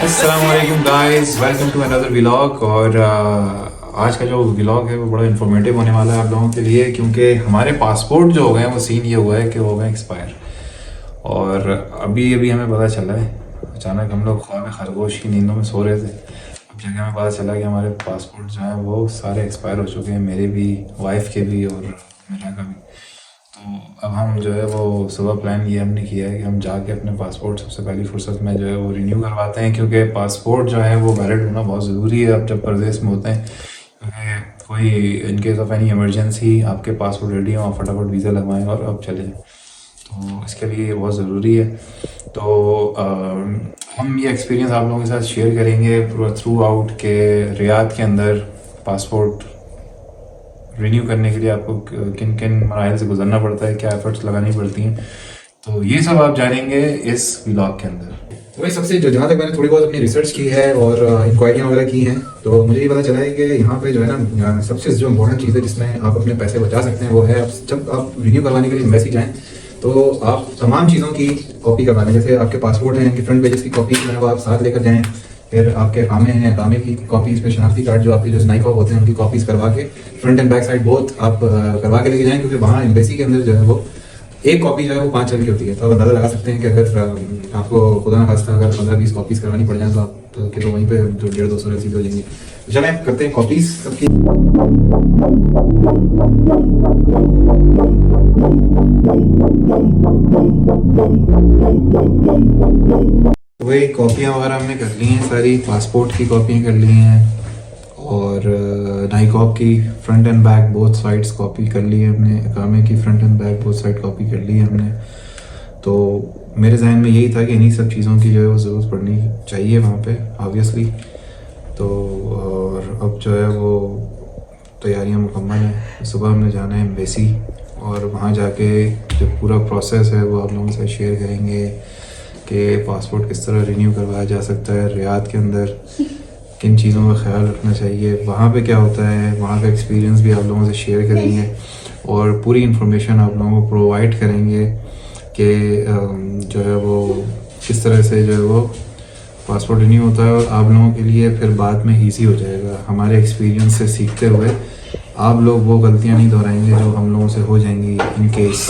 अस्सलाम वालेकुम guys, welcome to another vlog. और आज का जो व्लॉग है वो बड़ा इन्फॉर्मेटिव होने वाला है आप लोगों के लिए, क्योंकि हमारे पासपोर्ट जो हो गए हैं वो सीन ये हुआ है कि वो हो गए एक्सपायर। और अभी अभी हमें पता चला है, अचानक हम लोग ख्वाब खरगोश की नींदों में सो रहे थे, अब जगह हमें पता चला कि हमारे पासपोर्ट जो हैं वो सारे एक्सपायर हो चुके हैं, मेरे भी, वाइफ के भी और मेरा का भी। तो अब हम जो है वो सुबह प्लान ये हमने किया है कि हम जाके अपने पासपोर्ट सबसे पहली फुर्सत में जो है वो रिन्यू करवाते हैं, क्योंकि पासपोर्ट जो है वो वैलिड होना बहुत ज़रूरी है अब जब परदेश में होते हैं। क्योंकि कोई in case of any emergency आपके पासपोर्ट रेडी हो, आप फटाफट वीज़ा लगवाएं और अब चले जाएँ, तो इसके लिए ये बहुत ज़रूरी है। तो हम ये एक्सपीरियंस आप लोगों के साथ शेयर करेंगे थ्रू आउट के रियाद के अंदर पासपोर्ट रिन्यू करने के लिए आपको किन किन मराइल से गुजरना पड़ता है, क्या एफर्ट्स लगानी पड़ती हैं, तो ये सब आप जानेंगे इस व्लॉग के अंदर। तो भाई सबसे जो जहाँ तक मैंने थोड़ी बहुत अपनी रिसर्च की है और इंक्वायरियाँ वगैरह की हैं, तो मुझे ये पता चला है कि यहाँ पे जो है ना सबसे जो इम्पोर्टेंट चीज़ है जिसमें आप अपने पैसे बचा सकते हैं वो है जब आप रिन्यू करवाने के लिए एम्बेसी जाएँ तो आप तमाम चीज़ों की कॉपी करवा लें। जैसे आपके पासपोर्ट हैं, इनके फ्रंट पेजेस की कॉपी जो है वो आप साथ लेकर जाएँ। फिर आपके अकामे हैं, अकामे की कॉपीज़ पे शनाख्ती कार्ड जो आपके जो नाइक ऑफ होते हैं उनकी कॉपीज़ करवा के front end back side both आप करवा के लेके जाएँ, क्योंकि वहाँ एम्बेसी के अंदर जो है वो एक कॉपी जो है वो 5 रंग की होती है। तो आप अंदाजा लगा सकते हैं कि अगर आपको खुदा ना खास्ता अगर 15-20 कॉपीज़ करवानी पड़ जाए तो आप के तो वहीं पे जो 150-200 रसीद हो जाएंगे। तो चलें करते हैं कॉपीज़ सबकी। तो वही कॉपियाँ वगैरह हमने कर ली हैं, सारी पासपोर्ट की कॉपियाँ कर ली हैं और नाइकॉप की front end back both sides copy कर ली है हमने, अकामे की front end back both side copy कर ली है हमने। तो मेरे जहन में यही था कि इन्हीं सब चीज़ों की जो है वो ज़रूरत पड़नी चाहिए वहाँ पे ऑब्वियसली। तो और अब जो है वो तैयारियाँ मुकम्मल हैं, सुबह हमने जाना है एम्बेसी और वहाँ जाके जो पूरा प्रोसेस है वो आप लोगों के साथ शेयर करेंगे कि पासपोर्ट किस तरह रिन्यू करवाया जा सकता है रियाद के अंदर, किन चीज़ों का ख्याल रखना चाहिए, वहाँ पे क्या होता है, वहाँ का एक्सपीरियंस भी आप लोगों से शेयर करेंगे और पूरी इन्फॉर्मेशन आप लोगों को प्रोवाइड करेंगे कि जो है वो किस तरह से जो है वो पासपोर्ट रिन्यू होता है और आप लोगों के लिए फिर बाद में इजी हो जाएगा। हमारे एक्सपीरियंस से सीखते हुए आप लोग वो गलतियाँ नहीं दोहराएंगे जो हम लोगों से हो जाएंगी इन केस।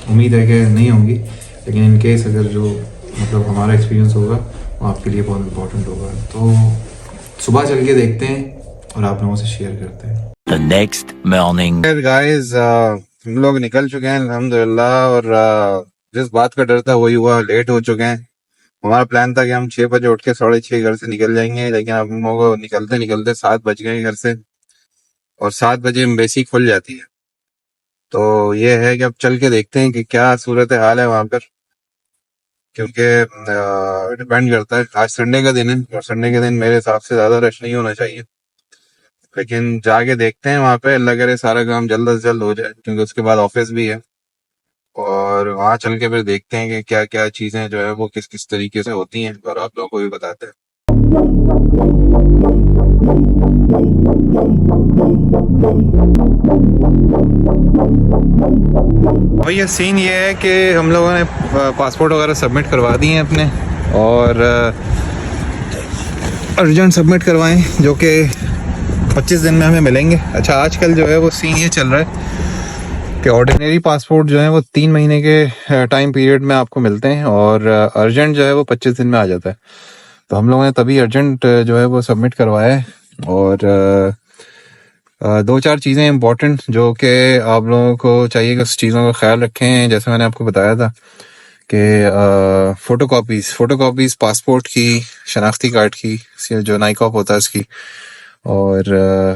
उम्मीद है कि नहीं होंगी, लेकिन इन केस अगर जो मतलब हमारा एक्सपीरियंस होगा वो आपके लिए बहुत इम्पोर्टेंट होगा। तो सुबह चल के देखते हैं और आप लोगों से शेयर करते हैं। The next morning. गाइस हम लोग निकल चुके हैं अल्हम्दुलिल्लाह और जिस बात का डर था वही हुआ, लेट हो चुके हैं। हमारा प्लान था कि हम 6 बजे उठ के 6:30 घर से निकल जाएंगे, लेकिन अब हम लोगों को निकलते निकलते 7 बज गए घर से और 7 बजे एम्बेसी खुल जाती है। तो ये है कि अब चल के देखते हैं कि क्या सूरत हाल है वहाँ पर, क्योंकि डिपेंड करता है। आज संडे का दिन है और संडे के दिन मेरे हिसाब से ज़्यादा रश नहीं होना चाहिए, लेकिन जाके देखते हैं वहाँ पे। अल्लाह करे सारा काम जल्द से जल्द हो जाए, क्योंकि उसके बाद ऑफिस भी है और वहाँ चल के फिर देखते हैं कि क्या क्या चीज़ें जो है वो किस किस तरीके से होती हैं और आप लोगों को भी बताते हैं। भाई ये सीन ये है कि हम लोगों ने पासपोर्ट वगैरह सबमिट करवा दिए हैं अपने और अर्जेंट सबमिट करवाएं जो कि 25 दिन में हमें मिलेंगे। अच्छा आजकल जो है वो सीन ये चल रहा है कि ऑर्डिनरी पासपोर्ट जो है वो 3 महीने के टाइम पीरियड में आपको मिलते हैं और अर्जेंट जो है वो 25 दिन में आ जाता है। तो हम लोगों ने तभी अर्जेंट जो है वो सबमिट करवाया है और 2-4 चीज़ें इंपॉर्टेंट जो कि आप लोगों को चाहिए कि उस चीज़ों का ख्याल रखें। जैसे मैंने आपको बताया था कि फ़ोटोकॉपीज़ पासपोर्ट की, शनाख्ती कार्ड की, जो नाइक ऑफ होता है उसकी, और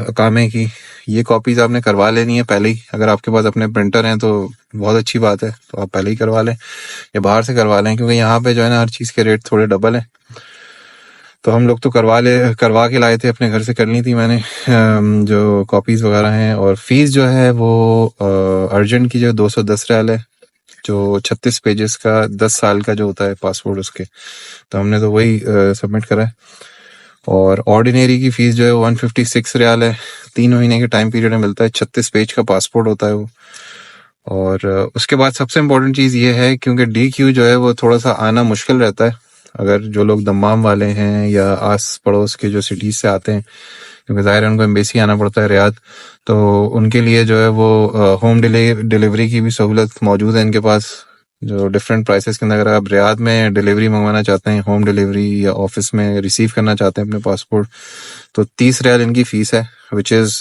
अकामे की, ये कॉपीज़ आपने करवा लेनी है पहले ही। अगर आपके पास अपने प्रिंटर हैं तो बहुत अच्छी बात है, तो आप पहले ही करवा लें या बाहर से करवा लें, क्योंकि यहाँ पे जो है ना हर चीज़ के रेट थोड़े डबल हैं। तो हम लोग तो करवा के लाए थे, अपने घर से कर ली थी मैंने जो कॉपीज़ वगैरह हैं। और फीस जो है वो अर्जेंट की जो 210 रियाल है, जो 36 पेजेस का 10 साल का जो होता है पासपोर्ट उसके, तो हमने तो वही सबमिट करा है। और ऑर्डिनरी की फीस जो है 156 रियाल है, 3 महीने के टाइम पीरियड में मिलता है, 36 पेज का पासपोर्ट होता है वो। और उसके बाद सबसे इम्पोर्टेंट चीज़ ये है, क्योंकि DQ जो है वो थोड़ा सा आना मुश्किल रहता है अगर जो लोग दम्माम वाले हैं या आस पड़ोस के जो सिटीज़ से आते हैं, क्योंकि ज़ाहिर है उनको एम्बेसी आना पड़ता है रियाद, तो उनके लिए जो है वो होम डिलीवरी की भी सहूलत मौजूद है इनके पास, जो डिफरेंट प्राइसेस के अंदर। अगर आप रियाद में डिलीवरी मंगवाना चाहते हैं, होम डिलीवरी, या ऑफिस में रिसीव करना चाहते हैं अपने पासपोर्ट, तो 30 रियाल इनकी फ़ीस है, विच इज़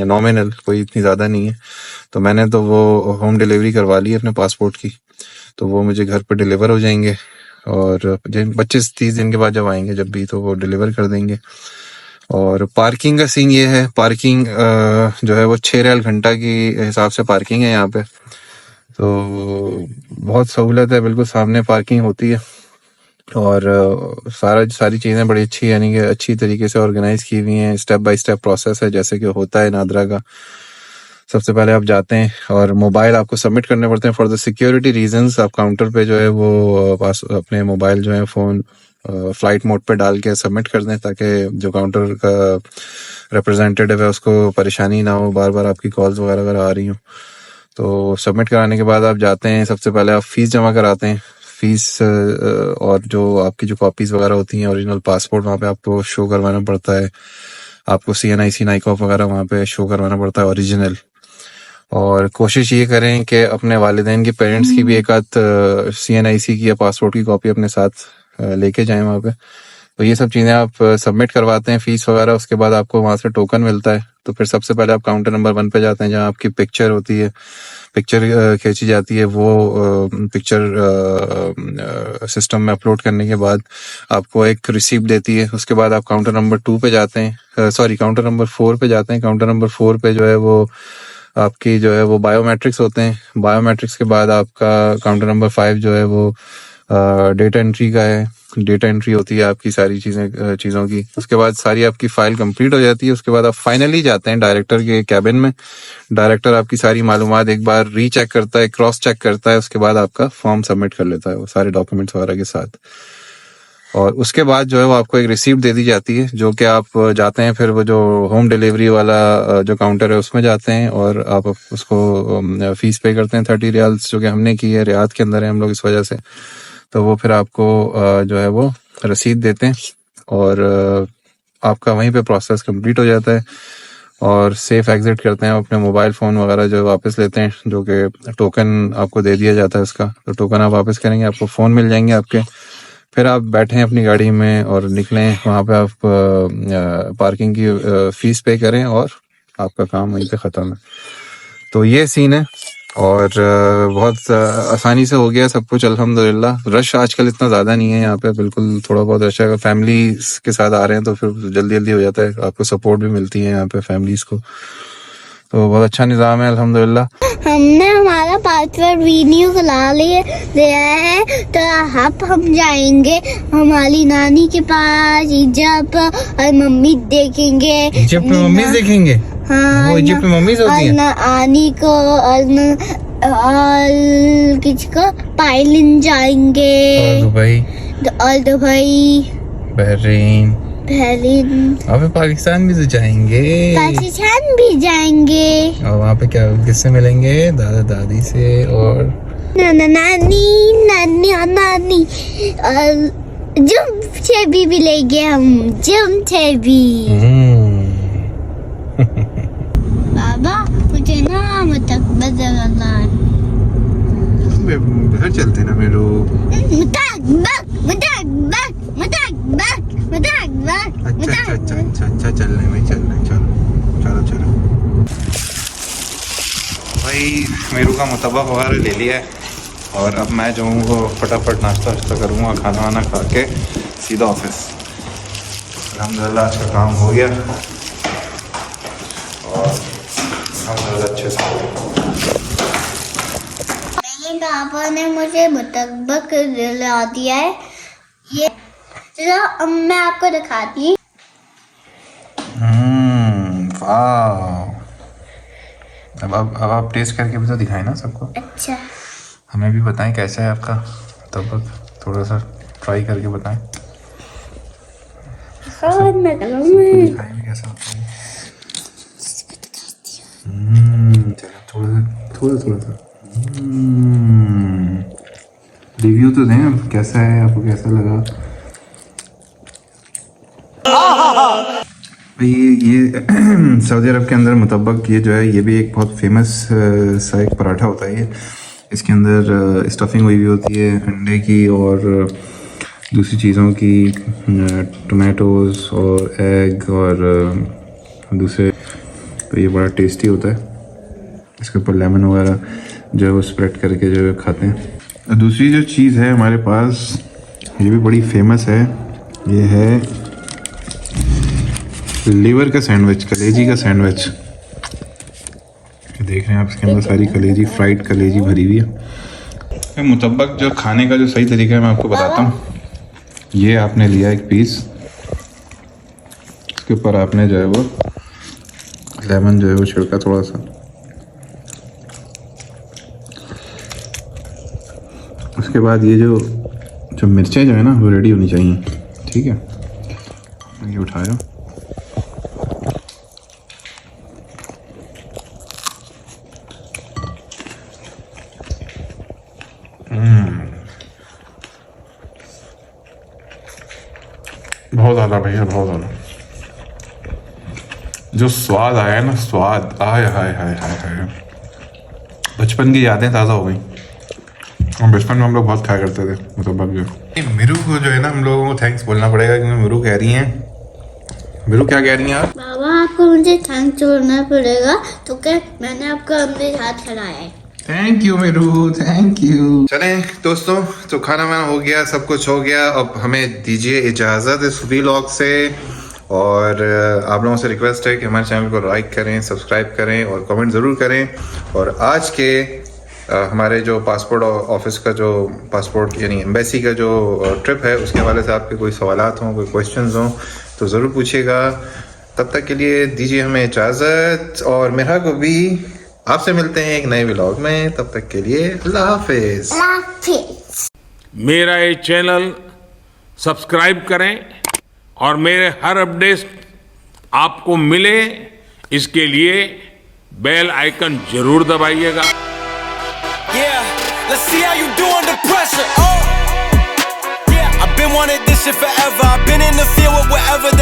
नॉमिनल, कोई इतनी ज़्यादा नहीं है। तो मैंने तो वो होम डिलीवरी करवा ली है अपने पासपोर्ट की, तो वो मुझे घर पर डिलीवर हो जाएंगे, और 25-30 दिन के बाद जब आएंगे जब भी, तो वो डिलीवर कर देंगे। और पार्किंग का सीन ये है, पार्किंग जो है वो 6 रियाल घंटा की हिसाब से पार्किंग है यहाँ पे, तो बहुत सहूलत है, बिल्कुल सामने पार्किंग होती है। और सारी चीज़ें बड़ी अच्छी, यानी कि अच्छी तरीके से ऑर्गेनाइज की हुई हैं, स्टेप बाय स्टेप प्रोसेस है जैसे कि होता है नादरा का। सबसे पहले आप जाते हैं और मोबाइल आपको सबमिट करने पड़ते हैं फॉर द सिक्योरिटी रीजंस। आप काउंटर पे जो है वो पास अपने मोबाइल जो है फ़ोन फ्लाइट मोड पे डाल के सबमिट कर दें, ताकि जो काउंटर का रिप्रेजेंटेटिव है उसको परेशानी ना हो, बार बार आपकी कॉल्स वगैरह अगर आ रही हो। तो सबमिट कराने के बाद आप जाते हैं, सबसे पहले आप फ़ीस जमा कराते हैं। फ़ीस और जो आपकी जो कॉपीज़ वगैरह होती हैं ओरिजिनल पासपोर्ट, वहाँ पे आपको शो करवाना पड़ता है। आपको CNIC नाइकॉप वगैरह वहाँ पे शो करवाना पड़ता है ओरिजिनल। और कोशिश ये करें कि अपने वालिदैन के पेरेंट्स की भी एक आध CNIC की या पासपोर्ट की कॉपी अपने साथ लेके जाएं वहाँ पे। तो ये सब चीज़ें आप सबमिट करवाते हैं, फ़ीस वगैरह, उसके बाद आपको वहाँ से टोकन मिलता है। तो फिर सबसे पहले आप काउंटर नंबर 1 पे जाते हैं, जहाँ आपकी पिक्चर होती है, पिक्चर खींची जाती है। वो पिक्चर सिस्टम में अपलोड करने के बाद आपको एक रिसीप्ट देती है। उसके बाद आप काउंटर नंबर 2 पे जाते हैं, काउंटर नंबर 4 पे जाते हैं। काउंटर नंबर 4 पे जो है वो आपकी जो है वो बायोमेट्रिक्स होते हैं। बायोमेट्रिक्स के बाद आपका काउंटर नंबर 5 जो है वो डेटा एंट्री का है। डेटा एंट्री होती है आपकी सारी चीज़ों की। उसके बाद सारी आपकी फाइल कंप्लीट हो जाती है। उसके बाद आप फाइनली जाते हैं डायरेक्टर के कैबिन में। डायरेक्टर आपकी सारी मालूमात एक बार रीचेक करता है, क्रॉस चेक करता है। उसके बाद आपका फॉर्म सबमिट कर लेता है वो सारे डॉक्यूमेंट्स वगैरह के साथ। और उसके बाद जो है वो आपको एक रिसीप्ट दे दी जाती है, जो कि आप जाते हैं फिर वो जो होम डिलीवरी वाला जो काउंटर है उसमें जाते हैं, और आप उसको फीस पे करते हैं 30 रियाल्स, जो कि हमने की है। रियाद के अंदर है हम लोग इस वजह से, तो वो फिर आपको जो है वो रसीद देते हैं, और आपका वहीं पे प्रोसेस कंप्लीट हो जाता है, और सेफ एग्जिट करते हैं। अपने मोबाइल फ़ोन वगैरह जो वापस लेते हैं, जो कि टोकन आपको दे दिया जाता है उसका। तो टोकन आप वापस करेंगे, आपको फ़ोन मिल जाएंगे आपके। फिर आप बैठें अपनी गाड़ी में और निकलें। वहाँ पे आप पार्किंग की फ़ीस पे करें, और आपका काम वहीं पे ख़त्म है। तो ये सीन है, और बहुत आसानी से हो गया सब कुछ अल्हम्दुलिल्लाह। रश आजकल इतना ज़्यादा नहीं है यहाँ पे, बिल्कुल थोड़ा बहुत रश है। अगर फैमिली के साथ आ रहे हैं तो फिर जल्दी जल्दी हो जाता है, आपको सपोर्ट भी मिलती है यहाँ पे फैमिलीज़ को। तो बहुत अच्छा निज़ाम है अल्हम्दुलिल्लाह। हमने हमारा पासवर्ड वीडियो करा लिया है, तो अब हम जाएंगे हमारी नानी के पास इजिप्ट, और मम्मी देखेंगे। इजिप्ट में मम्मी देखेंगे? हाँ, वो इजिप्ट में मम्मीज होती हैं? आनी को और किसको पाइलिन जाएंगे, और दुबई, बहरीन, अब पाकिस्तान भी तो जाएंगे। पाकिस्तान भी जाएंगे। और वहाँ पे क्या किससे मिलेंगे? दादा दादी से, और नानी और नानी, और जुम से भी मिलेंगे हम, जुम से भी। बाबा मुझे ना मुतकबर करना है। घर चलते ना मेरे अच्छा चल रहे भाई, चल रहे, चलो भाई। मेरू का मुतबक वगैरह ले लिया है, और अब मैं जाऊँगा फटाफट नाश्ता करूँगा, खाना वाना खा के सीधा ऑफिस। अल्हम्दुलिल्लाह आज का काम हो गया, और अल्हम्दुलिल्लाह अच्छे से हो गया। मेरे पापा ने मुझे मुतकबक दिला दिया है। ये चलो मैं आपको दिखाती हूँ। वाह। अब आप टेस्ट करके भी तो दिखाएं ना सबको। अच्छा, हमें भी बताएं कैसा है आपका तबक, थोड़ा सा ट्राई करके बताएं। मैं दिखाएं भी कैसा होता है। चलो थोड़ा सा रिव्यू तो दें अब, कैसा है, आपको कैसा लगा? भाई ये सऊदी अरब के अंदर मुतब्बक ये जो है ये भी एक बहुत फेमस सा एक पराठा होता है। ये इसके अंदर स्टफिंग हुई होती है अंडे की और दूसरी चीज़ों की, टोमेटोज़ और एग और दूसरे। तो ये बड़ा टेस्टी होता है। इसके ऊपर लेमन वगैरह जो है वो स्प्रेड करके जो है खाते हैं। दूसरी जो चीज़ है हमारे पास, ये भी बड़ी फेमस है, ये है लीवर का सैंडविच, कलेजी का सैंडविच। देख रहे हैं आप, इसके अंदर सारी कलेजी, फ्राइड कलेजी भरी हुई है। मुतब्बक जो खाने का जो सही तरीका है मैं आपको बताता हूँ। ये आपने लिया एक पीस, इसके ऊपर आपने जो है वो लेमन जो है वो छिड़का थोड़ा सा। उसके बाद ये जो मिर्चें जो है ना वो रेडी होनी चाहिए, ठीक है। ये उठाया, बहुत ज़्यादा भैया, बहुत ज़्यादा जो स्वाद आया ना, स्वाद आय हाय हाय हाय हाय। बचपन की यादें ताज़ा हो गई। हम बचपन में हम लोग बहुत खाया करते थे मुतब्बक जो। मिरू को जो है ना हम लोगों को थैंक्स बोलना पड़ेगा, क्योंकि मिरू कह रही हैं, मिरू क्या कह रही हैं आप? बाबा आपको मुझे थैंक्स बोलना पड़ेगा, तो क्या मैंने आपको अपने साथ खिलाया है। Thank you Meru, thank you. चलें दोस्तों, तो खाना वाना हो गया, सब कुछ हो गया। अब हमें दीजिए इजाज़त इस व्लॉग से, और आप लोगों से रिक्वेस्ट है कि हमारे चैनल को लाइक करें, सब्सक्राइब करें और कमेंट ज़रूर करें। और आज के हमारे जो पासपोर्ट ऑफिस का जो पासपोर्ट यानी एम्बेसी का जो ट्रिप है, उसके हवाले से आपके कोई सवालात हों, कोई क्वेश्चंस हों तो ज़रूर पूछिएगा। तब तक के लिए दीजिए हमें इजाज़त, और मेरा को भी आपसे मिलते हैं एक नए व्लॉग में। तब तक के लिए अल्लाह हाफिज़। मेरा ये चैनल सब्सक्राइब करें और मेरे हर अपडेट आपको मिले, इसके लिए बेल आइकन जरूर दबाइएगा। Yeah, let's see how you do under pressure. Yeah, I've been wanting this shit forever. I've been in the field with whatever they